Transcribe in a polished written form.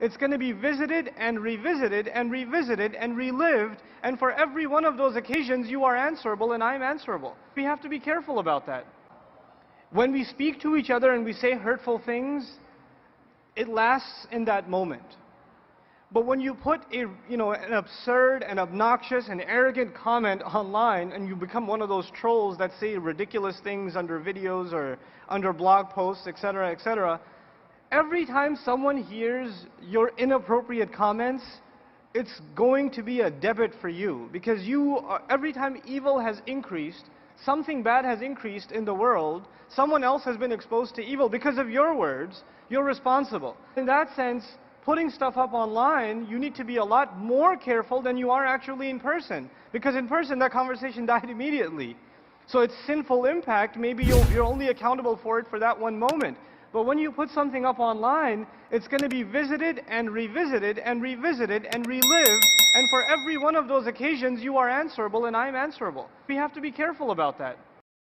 It's going to be visited and revisited and revisited and relived, and for every one of those occasions you are answerable and I'm answerable. We have to be careful about that. When we speak to each other and we say hurtful things, it lasts in that moment. But when you put an absurd and obnoxious and arrogant comment online and you become one of those trolls that say ridiculous things under videos or under blog posts, etc., etc., every time someone hears your inappropriate comments, it's going to be a debit for you, because every time evil has increased, something bad has increased in the world, someone else has been exposed to evil because of your words, you're responsible. In that sense, putting stuff up online, you need to be a lot more careful than you are actually in person, because in person that conversation died immediately. So its sinful impact, maybe you're only accountable for it for that one moment. But when you put something up online, it's going to be visited and revisited and revisited and relived, and for every one of those occasions you are answerable and I'm answerable. We have to be careful about that.